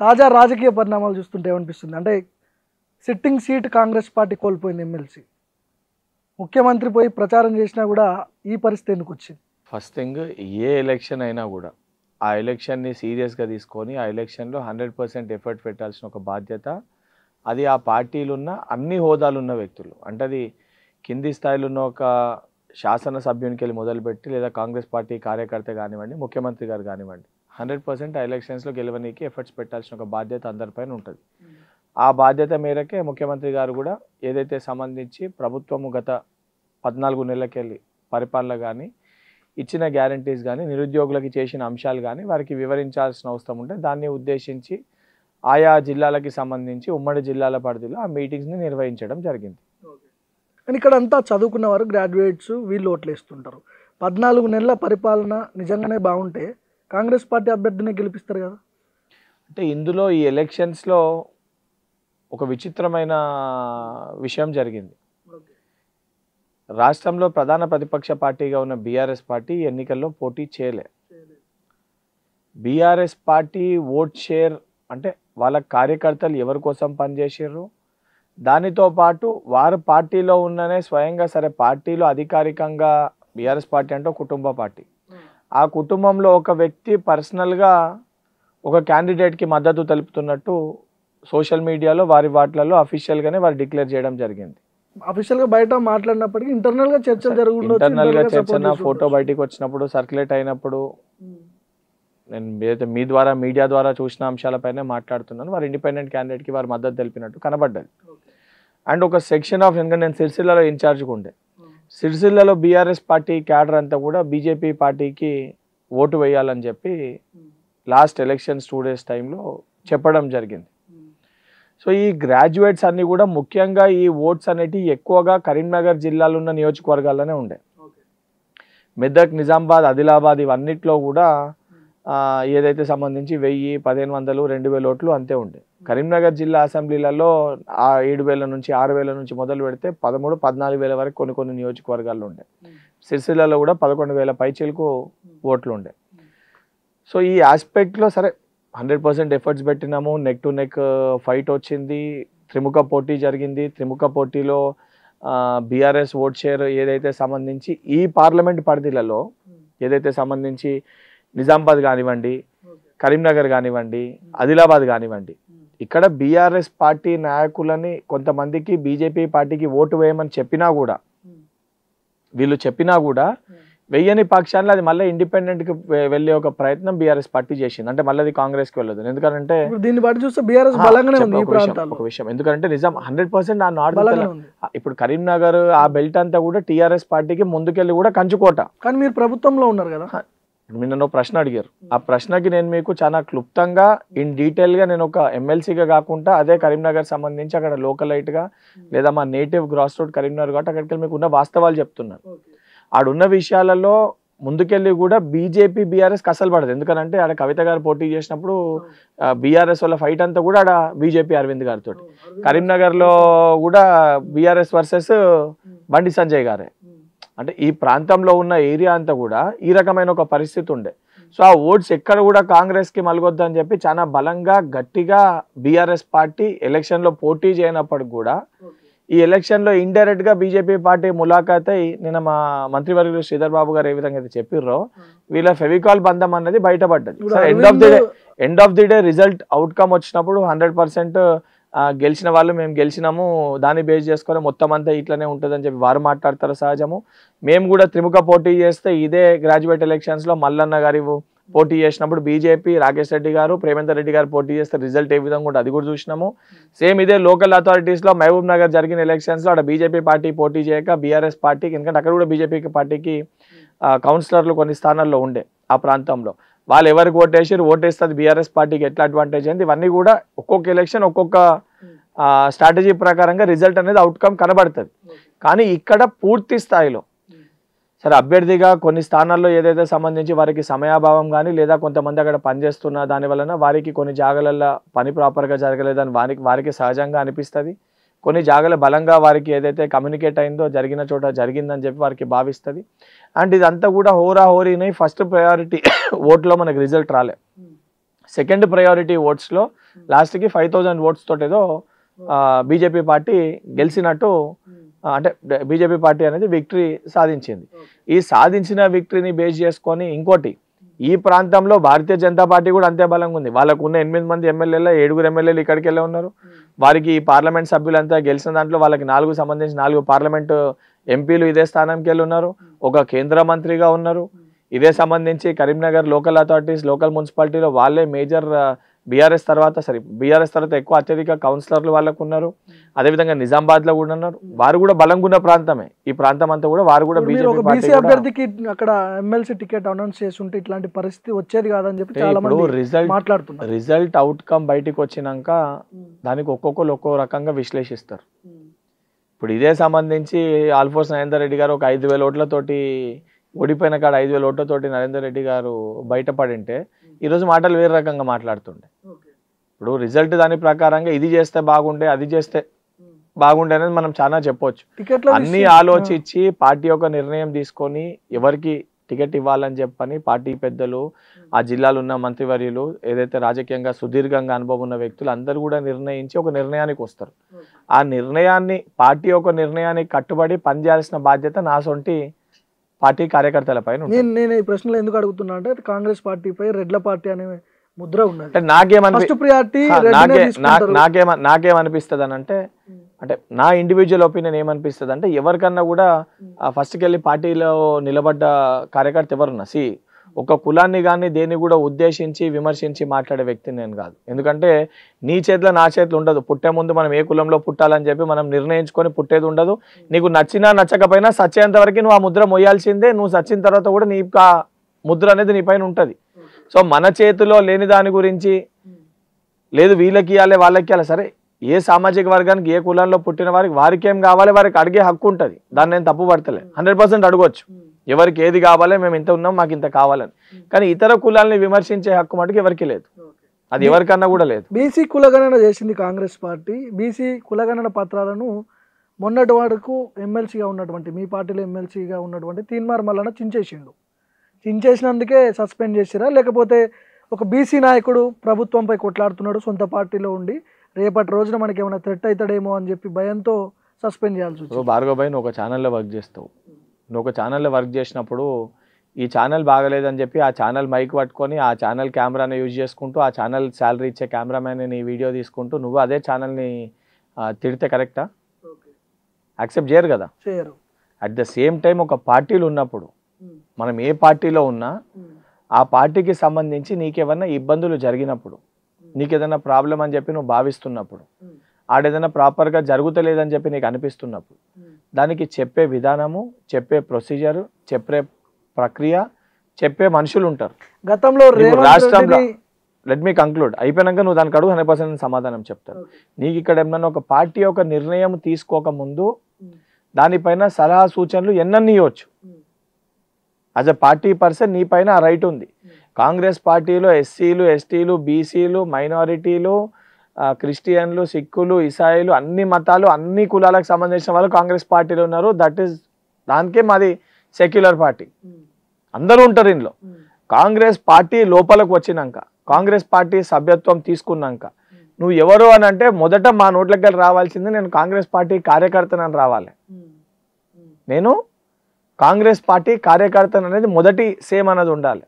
తాజా రాజకీయ పరిణామాలు చూస్తుంటే ఏమనిపిస్తుంది అంటే సిట్టింగ్ సీట్ కాంగ్రెస్ పార్టీ కోల్పోయింది ఎమ్మెల్సీ, ముఖ్యమంత్రి పోయి ప్రచారం చేసినా కూడా ఈ పరిస్థితి ఎందుకు వచ్చింది? ఫస్ట్ థింగ్, ఏ ఎలక్షన్ అయినా కూడా ఆ ఎలక్షన్ని సీరియస్గా తీసుకొని ఆ ఎలక్షన్లో 100% ఎఫర్ట్ పెట్టాల్సిన ఒక బాధ్యత అది ఆ పార్టీలు ఉన్న అన్ని హోదాలు ఉన్న వ్యక్తులు. అంటే అది కింది స్థాయిలో ఉన్న ఒక శాసనసభ్యునికి వెళ్ళి మొదలుపెట్టి లేదా కాంగ్రెస్ పార్టీ కార్యకర్త కానివ్వండి, ముఖ్యమంత్రి గారు కానివ్వండి, 100% ఆ ఎలక్షన్స్లో గెలవనీకి ఎఫర్ట్స్ పెట్టాల్సిన ఒక బాధ్యత అందరిపైన ఉంటుంది. ఆ బాధ్యత మేరకే ముఖ్యమంత్రి గారు కూడా ఏదైతే సంబంధించి ప్రభుత్వము గత 14 నెలలకెళ్ళి పరిపాలన కానీ ఇచ్చిన గ్యారంటీస్ కానీ నిరుద్యోగులకి చేసిన అంశాలు కానీ వారికి వివరించాల్సిన అవసరం ఉంటే దాన్ని ఉద్దేశించి ఆయా జిల్లాలకి సంబంధించి ఉమ్మడి జిల్లాల పరిధిలో ఆ మీటింగ్స్ని నిర్వహించడం జరిగింది. కానీ ఇక్కడ అంతా చదువుకున్న వారు, గ్రాడ్యుయేట్స్, వీళ్ళు ఓట్లు వేస్తుంటారు. 14 నెలల పరిపాలన నిజంగానే బాగుంటే కాంగ్రెస్ పార్టీ అభ్యర్థిని గెలిపిస్తారు కదా. అంటే ఇందులో ఈ ఎలక్షన్స్లో ఒక విచిత్రమైన విషయం జరిగింది. రాష్ట్రంలో ప్రధాన ప్రతిపక్ష పార్టీగా ఉన్న బీఆర్ఎస్ పార్టీ ఎన్నికల్లో పోటీ చేయలే. బీఆర్ఎస్ పార్టీ ఓట్ షేర్ అంటే వాళ్ళ కార్యకర్తలు ఎవరి కోసం పనిచేసారు, దానితో పాటు వారు పార్టీలో ఉన్ననే స్వయంగా సరే పార్టీలో అధికారికంగా బీఆర్ఎస్ పార్టీ అంటే కుటుంబ పార్టీ, ఆ కుటుంబంలో ఒక వ్యక్తి పర్సనల్గా ఒక క్యాండిడేట్కి మద్దతు తెలుపుతున్నట్టు సోషల్ మీడియాలో వారి వాటిలలో అఫీషియల్గానే వారు డిక్లేర్ చేయడం జరిగింది. అఫీషియల్గా బయట మాట్లాడినప్పటికీ ఇంటర్నల్గా చర్చలు జరుగుతుండొచ్చు. ఇంటర్నల్గా చర్చన ఫోటో బయటికి వచ్చినప్పుడు సర్క్యులేట్ అయినప్పుడు నేను ఏదైతే మీ ద్వారా మీడియా ద్వారా చూసిన అంశాలపైనే మాట్లాడుతున్నాను. వారు ఇండిపెండెంట్ క్యాండిడేట్కి వారు మద్దతు తెలిపినట్టు కనబడ్డది. అండ్ ఒక సెక్షన్ ఆఫ్, ఎందుకంటే నేను సిరిసిల్లలో ఇన్ఛార్జ్గా ఉండే, సిరిసిల్లలో బీఆర్ఎస్ పార్టీ క్యాడర్ అంతా కూడా బీజేపీ పార్టీకి ఓటు వేయాలని చెప్పి లాస్ట్ ఎలక్షన్స్ 2 days టైంలో చెప్పడం జరిగింది. సో ఈ గ్రాడ్యుయేట్స్ అన్నీ కూడా ముఖ్యంగా ఈ ఓట్స్ అనేటివి ఎక్కువగా కరీంనగర్ జిల్లాలో ఉన్న నియోజకవర్గాల్లోనే ఉండే. మెదక్, నిజామాబాద్, ఆదిలాబాద్ ఇవన్నిట్లో కూడా ఏదైతే సంబంధించి 1000, 1500, 2000 ఓట్లు అంతే ఉండే. కరీంనగర్ జిల్లా అసెంబ్లీలలో 7000 నుంచి 6000 నుంచి మొదలు పెడితే 13,000, 14,000 వరకు కొన్ని నియోజకవర్గాల్లో ఉండే. సిరిసిల్లలో కూడా 11,000 పైచీలకు ఓట్లు ఉండే. సో ఈ ఆస్పెక్ట్లో సరే 100% ఎఫర్ట్స్ పెట్టినాము. నెక్ టు నెక్ ఫైట్ వచ్చింది, త్రిముఖ పోటీ జరిగింది. త్రిముఖ పోటీలో బీఆర్ఎస్ ఓట్ షేర్ ఏదైతే సంబంధించి ఈ పార్లమెంట్ పరిధిలలో ఏదైతే సంబంధించి నిజామాబాద్ కానివ్వండి, కరీంనగర్ కానివ్వండి, ఆదిలాబాద్ కానివ్వండి, ఇక్కడ బీఆర్ఎస్ పార్టీ నాయకులని కొంతమందికి బీజేపీ పార్టీకి ఓటు వేయమని చెప్పినా కూడా వెయ్యని పక్షాన్ని అది మళ్ళీ ఇండిపెండెంట్కి వెళ్ళే ఒక ప్రయత్నం బీఆర్ఎస్ పార్టీ చేసింది. అంటే మళ్ళీ అది కాంగ్రెస్కి వెళ్ళదు. ఎందుకంటే దీన్ని బట్టి చూస్తే బీఆర్ఎస్ బలంగానే ఉంది ఈ ప్రాంతాల్లో. ఒక విషయం, ఎందుకంటే నిజాం 100% ఆ నార్త్ ఇప్పుడు కరీంనగర్ ఆ బెల్ట్ అంతా కూడా టీఆర్ఎస్ పార్టీకి ముందుకెళ్ళి కూడా కంచుకోట. కానీ మీరు ప్రభుత్వంలో ఉన్నారు కదా. మీరు నన్ను ప్రశ్న అడిగారు, ఆ ప్రశ్నకి నేను మీకు చాలా క్లుప్తంగా ఇన్ డీటెయిల్గా నేను ఒక ఎమ్మెల్సీగా కాకుండా అదే కరీంనగర్ సంబంధించి అక్కడ లోకలైట్గా లేదా మా నేటివ్ గ్రాస్ రూట్ కరీంనగర్ కాబట్టి అక్కడికి మీకు ఉన్న వాస్తవాలు చెప్తున్నాను. ఆడున్న విషయాలలో ముందుకెళ్ళి కూడా బీజేపీ బీఆర్ఎస్ కసలు పడదు. ఎందుకంటే ఆడ కవిత గారు పోటీ చేసినప్పుడు బీఆర్ఎస్ వాళ్ళ ఫైట్ అంతా కూడా ఆడ బీజేపీ అరవింద్ గారితో. కరీంనగర్లో కూడా బీఆర్ఎస్ వర్సెస్ బండి సంజయ్ గారే. అంటే ఈ ప్రాంతంలో ఉన్న ఏరియా అంతా కూడా ఈ రకమైన ఒక పరిస్థితి ఉండే. సో ఆ ఓట్స్ ఎక్కడ కూడా కాంగ్రెస్కి మలగొద్దని చెప్పి చాలా బలంగా గట్టిగా బీఆర్ఎస్ పార్టీ ఎలక్షన్లో పోటీ చేయనప్పటికి కూడా ఈ ఎలక్షన్లో ఇండైరెక్ట్గా బీజేపీ పార్టీ ములాఖాత్ అయి నిన్న మా మంత్రివర్యులు శ్రీధర్ బాబు గారు ఏ విధంగా అయితే చెప్పిర్రో వీళ్ళ ఫెవికాల్ బంధం అన్నది బయటపడ్డది. End of the day result outcome వచ్చినప్పుడు 100% గెలిచిన వాళ్ళు మేము గెలిచినాము, దాన్ని బేస్ చేసుకొని మొత్తం అంతా ఇట్లనే ఉంటుందని చెప్పి వారు మాట్లాడతారు సహజము. మేము కూడా త్రిముఖ పోటీ చేస్తే ఇదే గ్రాడ్యుయేట్ ఎలక్షన్స్లో మల్లన్న గారి పోటీ చేసినప్పుడు బీజేపీ రాకేష్ రెడ్డి గారు, ప్రేమేందర్ రెడ్డి గారు పోటీ చేస్తే రిజల్ట్ ఏ విధంగా కూడా అది కూడా చూసినాము. సేమ్ ఇదే లోకల్ అథారిటీస్లో మహబూబ్ నగర్ జరిగిన ఎలక్షన్స్లో అక్కడ బీజేపీ పార్టీ పోటీ చేయక బీఆర్ఎస్ పార్టీకి, ఎందుకంటే అక్కడ కూడా బీజేపీ పార్టీకి కౌన్సిలర్లు కొన్ని స్థానాల్లో ఉండే ఆ ప్రాంతంలో, వాళ్ళు ఎవరికి ఓటేస్తుంది బీఆర్ఎస్ పార్టీకి ఎట్లా అడ్వాంటేజ్ అయింది, ఇవన్నీ కూడా ఒక్కొక్క ఎలక్షన్ ఒక్కొక్క స్ట్రాటజీ ప్రకారంగా రిజల్ట్ అనేది అవుట్కమ్ కనబడుతుంది. కానీ ఇక్కడ పూర్తి స్థాయిలో సరే అభ్యర్థిగా కొన్ని స్థానాల్లో ఏదైతే సంబంధించి వారికి సమయాభావం కానీ లేదా కొంతమంది అక్కడ పనిచేస్తున్న దాని వలన వారికి కొన్ని జాగాలలో పని ప్రాపర్గా జరగలేదని వారికి సహజంగా అనిపిస్తుంది. కొన్ని జాగాల బలంగా వారికి ఏదైతే కమ్యూనికేట్ అయిందో జరిగిన చోట జరిగిందని చెప్పి వారికి భావిస్తుంది. అండ్ ఇదంతా కూడా హోరాహోరీనై ఫస్ట్ ప్రయారిటీ ఓట్లో మనకు రిజల్ట్ రాలే. సెకండ్ ప్రయారిటీ ఓట్స్లో లాస్ట్కి 5,000 ఓట్స్ తోటి ఏదో బీజేపీ పార్టీ గెలిచినట్టు, అంటే బీజేపీ పార్టీ అనేది విక్టరీ సాధించింది. ఈ సాధించిన విక్టరీని బేస్ చేసుకొని ఇంకోటి, ఈ ప్రాంతంలో భారతీయ జనతా పార్టీ కూడా అంతే బలంగా ఉంది. వాళ్ళకు ఉన్న 8 మంది ఎమ్మెల్యేల 7 ఎమ్మెల్యేలు ఇక్కడికి వెళ్ళే ఉన్నారు. వారికి ఈ పార్లమెంట్ సభ్యులంతా గెలిచిన దాంట్లో వాళ్ళకి 4 సంబంధించి 4 పార్లమెంటు ఎంపీలు ఇదే స్థానంకి వెళ్ళి ఉన్నారు. ఒక కేంద్ర మంత్రిగా ఉన్నారు. ఇదే సంబంధించి కరీంనగర్ లోకల్ అథారిటీస్, లోకల్ మున్సిపాలిటీలో వాళ్ళే మేజర్ బీఆర్ఎస్ తర్వాత ఎక్కువ అత్యధిక కౌన్సిలర్లు వాళ్ళకు ఉన్నారు. అదేవిధంగా నిజామాబాద్లో కూడా ఉన్నారు. వారు కూడా బలంగా ఉన్న ప్రాంతమే. ఈ ప్రాంతం అంతా కూడా వారు కూడా బీసీ అభ్యర్థికి అక్కడ ఎమ్మెల్సీ టికెట్ అనౌన్స్ చేసి ఉంటే ఇట్లాంటి పరిస్థితి వచ్చేది కాదని చెప్పి చాలా మంది మాట్లాడుతున్నారు. రిజల్ట్ అవుట్కమ్ బయటికి వచ్చినాక దానికి ఒక్కొక్కరు ఒక్కో రకంగా విశ్లేషిస్తారు. ఇప్పుడు ఇదే సంబంధించి ఆల్ఫోర్స్ నరేందర్ రెడ్డి గారు ఒక 5,000 ఓట్లతోటి ఓడిపోయిన కాడ 5,000 ఓట్లతోటి నరేందర్ రెడ్డి గారు బయటపడింటే ఈరోజు మాటలు వేరే రకంగా మాట్లాడుతుండే. ఇప్పుడు రిజల్ట్ దాని ప్రకారంగా ఇది చేస్తే బాగుండే, అది చేస్తే బాగుండే అనేది మనం చాలా చెప్పొచ్చు. అన్ని ఆలోచించి పార్టీ ఒక నిర్ణయం తీసుకొని ఎవరికి టికెట్ ఇవ్వాలని చెప్పని పార్టీ పెద్దలు, ఆ జిల్లాలో ఉన్న మంత్రివర్యులు, ఏదైతే రాజకీయంగా సుదీర్ఘంగా అనుభవం ఉన్న వ్యక్తులు అందరూ కూడా నిర్ణయించి ఒక నిర్ణయానికి వస్తారు. ఆ నిర్ణయాన్ని పార్టీ ఒక నిర్ణయానికి కట్టుబడి పనిచేయాల్సిన బాధ్యత నా సొంటి పార్టీ కార్యకర్తల పైన. నేను ఈ ప్రశ్నలు ఎందుకు అడుగుతున్నా అంటే కాంగ్రెస్ పార్టీపై రెడ్ల పార్టీ అనే ముద్ర ఉన్నది. నాకేమనిపిస్తుంది అని అంటే నా ఇండివిజువల్ ఒపీనియన్ ఏమనిపిస్తుంది అంటే ఎవరికన్నా కూడా ఫస్ట్కి వెళ్ళి పార్టీలో నిలబడ్డ కార్యకర్త ఎవరున్నా ఒక కులాన్ని కానీ దేన్ని కూడా ఉద్దేశించి విమర్శించి మాట్లాడే వ్యక్తిని నేను కాదు. ఎందుకంటే నీ చేతిలో నా చేతిలో ఉండదు. పుట్టే ముందు మనం ఏ కులంలో పుట్టాలని చెప్పి మనం నిర్ణయించుకొని పుట్టేది ఉండదు. నీకు నచ్చినా నచ్చకపోయినా సచ్చేంత వరకు నువ్వు ఆ ముద్ర మొయ్యాల్సిందే. నువ్వు సచ్చిన తర్వాత కూడా నీ ముద్ర అనేది నీ పైన ఉంటుంది. సో మన చేతిలో లేని దాని గురించి లేదు వీళ్ళకి ఇవ్వాలి వాళ్ళకి ఇవ్వాలి, సరే ఏ సామాజిక వర్గానికి ఏ కులంలో పుట్టిన వారికి ఏం కావాలి వారికి అడిగే హక్కు ఉంటుంది. దాన్ని నేను తప్పు పడతలే, 100% అడగొచ్చు. ఎవరికి ఏది కావాలి, మేము ఇంత ఉన్నాం మాకు ఇంత కావాలని. కానీ ఇతర కులాలని విమర్శించే హక్కు మటుకు ఎవరికి లేదు. అది ఎవరికన్నా కూడా లేదు. బీసీ కులగణన చేసింది కాంగ్రెస్ పార్టీ. బీసీ కులగణన పత్రాలను మొన్నటి వరకు ఎమ్మెల్సీగా ఉన్నటువంటి మీ పార్టీలో ఎమ్మెల్సీగా ఉన్నటువంటి తీన్మార్ మల్లన్న చించేసినందుకే సస్పెండ్ చేసిరా, లేకపోతే ఒక బీసీ నాయకుడు ప్రభుత్వంపై కొట్లాడుతున్నాడు సొంత పార్టీలో ఉండి రేపటి రోజున మనకి ఏమైనా థ్రెట్ అవుతాడేమో అని చెప్పి భయంతో సస్పెండ్ చేయాల్సి వచ్చింది? భార్గవ్ భాయ్, నువ్వు ఒక ఛానల్లో వర్క్ చేస్తావు. నువ్వు ఒక ఛానల్లో వర్క్ చేసినప్పుడు ఈ ఛానల్ బాగలేదని చెప్పి ఆ ఛానల్ మైక్ పట్టుకొని ఆ ఛానల్ కెమెరాని యూజ్ చేసుకుంటూ ఆ ఛానల్ శాలరీ ఇచ్చే కెమెరామెన్ నీ వీడియో తీసుకుంటూ నువ్వు అదే ఛానల్ని తిడితే కరెక్టా? యాక్సెప్ట్ చేయరు కదా. అట్ ద సేమ్ టైం ఒక పార్టీలు ఉన్నప్పుడు మనం ఏ పార్టీలో ఉన్నా ఆ పార్టీకి సంబంధించి నీకేమన్నా ఇబ్బందులు జరిగినప్పుడు, నీకేదైనా ప్రాబ్లం అని చెప్పి నువ్వు భావిస్తున్నప్పుడు, ఆడేదైనా ప్రాపర్గా జరుగుతలేదని చెప్పి నీకు అనిపిస్తున్నప్పుడు దానికి చెప్పే విధానము, చెప్పే ప్రొసీజర్, చెప్పే ప్రక్రియ, చెప్పే మనుషులు ఉంటారు. గతంలో రాష్ట్రంలో లెట్ మీ కంక్లూడ్ అయిపోయినాక నువ్వు దానికి అడుగు 100% సమాధానం చెప్తారు. నీకు ఇక్కడ ఏమన్నా ఒక పార్టీ ఒక నిర్ణయం తీసుకోకముందు దానిపైన సలహా సూచనలు ఎన్నన్నీ ఇవ్వచ్చు. యాజ్ అ పార్టీ పర్సన్ నీ పైన ఆ రైట్ ఉంది. కాంగ్రెస్ పార్టీలో ఎస్సీలు, ఎస్టీలు, బీసీలు, మైనారిటీలు, క్రిస్టియన్లు, సిక్కులు, ఇసాయిలు, అన్ని మతాలు, అన్ని కులాలకు సంబంధించిన వాళ్ళు కాంగ్రెస్ పార్టీలో ఉన్నారు. దానికే మాది సెక్యులర్ పార్టీ. అందరూ ఉంటారు ఇందులో. కాంగ్రెస్ పార్టీ లోపలికి వచ్చినాక, కాంగ్రెస్ పార్టీ సభ్యత్వం తీసుకున్నాక నువ్వు ఎవరు అని అంటే మొదట మా నోట్లకి రావాల్సింది నేను కాంగ్రెస్ పార్టీ కార్యకర్తనని రావాలి. నేను కాంగ్రెస్ పార్టీ కార్యకర్తను అనేది మొదటి సేమ్ అన్నది ఉండాలి.